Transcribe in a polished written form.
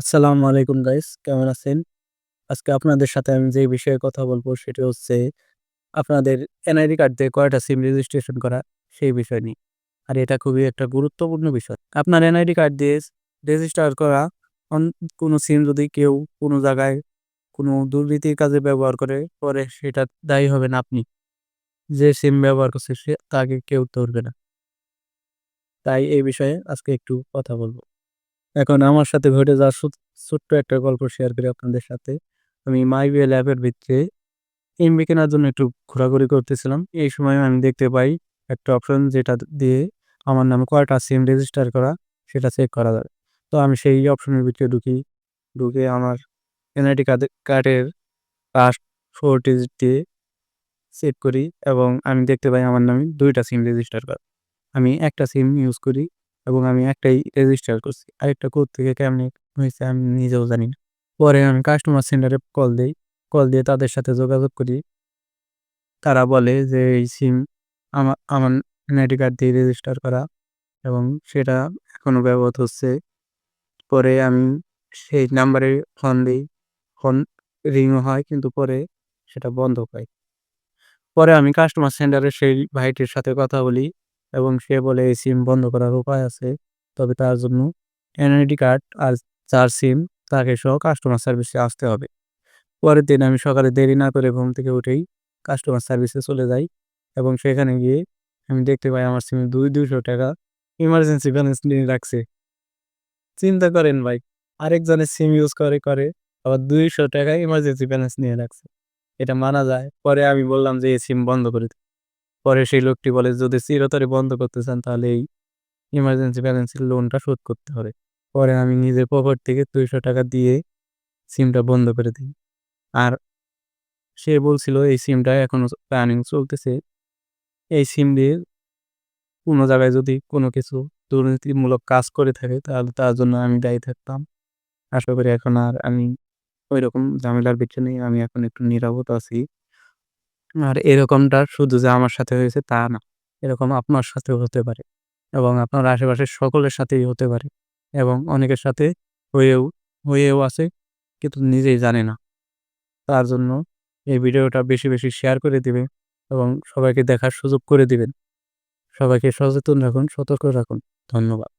আসসালামু আলাইকুম গাইস, কেমন আছেন? আজকে আপনাদের সাথে আমি যে বিষয়ে কথা বলবো সেটা হচ্ছে আপনাদের এনআইডি কার্ড দিয়ে কয়টা সিম রেজিস্ট্রেশন করা সেই বিষয় নিয়ে। আর এটা খুবই একটা গুরুত্বপূর্ণ বিষয়। আপনার এনআইডি কার্ড দিয়ে রেজিস্টার করা অন কোনো সিম যদি কেউ কোনো জায়গায় কোনো দুর্নীতির কাজে ব্যবহার করে পরে সেটা দায়ী হবেন আপনি। যে সিম ব্যবহার করছে তাকে কেউ ধরবে না। তাই এই বিষয়ে আজকে একটু কথা বলব। এখন আমার সাথে ঘটে যাওয়া ছোট্ট একটা গল্প শেয়ার করি আপনাদের সাথে। আমি মাইবিএল অ্যাপের ভিতরে এমবি কেনার জন্য একটু ঘোরাঘুরি করতেছিলাম। এই সময় আমি দেখতে পাই একটা অপশন যেটা দিয়ে আমার নামে কয়টা সিম রেজিস্টার করা সেটা চেক করা যাবে। তো আমি সেই অপশনের ভিতরে ঢুকি। ঢুকে আমার এনআইডি কার্ডের লাস্ট 4 ডিজিট দিয়ে চেক করি এবং আমি দেখতে পাই আমার নামে ২ টা সিম রেজিস্টার করা। আমি একটা সিম ইউজ করি এবং আমি একটাই রেজিস্টার করছি। আরেকটা কোত্থেকে কেমনে হইছে আমি নিজেও জানি না। পরে আমি কাস্টমার সেন্টারে কল দেই। কল দিয়ে তাদের সাথে যোগাযোগ করি। তারা বলে যে এই সিম আমার এনআইডি কার্ড দিয়ে রেজিস্টার করা এবং সেটা এখনো ব্যবহার হচ্ছে। পরে আমি সেই নাম্বারে ফোন দেই। ফোন রিংও হয় কিন্তু পরে সেটা বন্ধ হয়। পরে আমি কাস্টমার সেন্টারের সেই ভাইটির সাথে কথা বলি এবং সে বলে এই সিম বন্ধ করার উপায় আছে। তবে তার জন্য এনআইডি কার্ড আর যার সিম তাকে সহ কাস্টমার সার্ভিসে আসতে হবে। পরের দিন আমি সকালে দেরি না করে ঘুম থেকে উঠেই কাস্টমার সার্ভিসে চলে যাই এবং সেখানে গিয়ে আমি দেখতে পাই আমার সিমে ২০০ টাকা ইমার্জেন্সি ব্যালেন্স নিয়ে রাখছে। চিন্তা করেন ভাই, আরেকজনের সিম ইউজ করে আবার ২০০ টাকা ইমার্জেন্সি ব্যালেন্স নিয়ে রাখছে। এটা মানা যায়? পরে আমি বললাম যে এই সিম বন্ধ করে দিন। পরে সেই লোকটি বলে যদি চিরতরে বন্ধ করতে চান তাহলে এই ইমার্জেন্সি ব্যালেন্সের লোনটা শোধ করতে হবে। পরে আমি নিজের পকেট থেকে ২০০ টাকা দিয়ে সিমটা বন্ধ করে দিই। আর সে বলছিল এই সিমটা এখনো রানিং চলতেছে। এই সিম দিয়ে কোনো জায়গায় যদি কোনো কিছু দুর্নীতিমূলক কাজ করে থাকে তাহলে তার জন্য আমি দায়ী থাকতাম। আশা করি এখন আর আমি ঐরকম ঝামেলার ভিতরে নেই। আমি এখন একটু নিরাপদ আছি। আর এরকমটা শুধু যে আমার সাথে হয়েছে তা না। এরকম আপনার সাথেও হতে পারে এবং আপনার আশেপাশের সকলের সাথেই হতে পারে এবং অনেকের সাথে হয়েও হয়েও আছে কিন্তু নিজেই জানে না। তার জন্য এই ভিডিওটা বেশি, বেশি শেয়ার করে দিবেন এবং সবাইকে দেখার সুযোগ করে দিবেন। সবাইকে সচেতন রাখুন, সতর্ক রাখুন। ধন্যবাদ।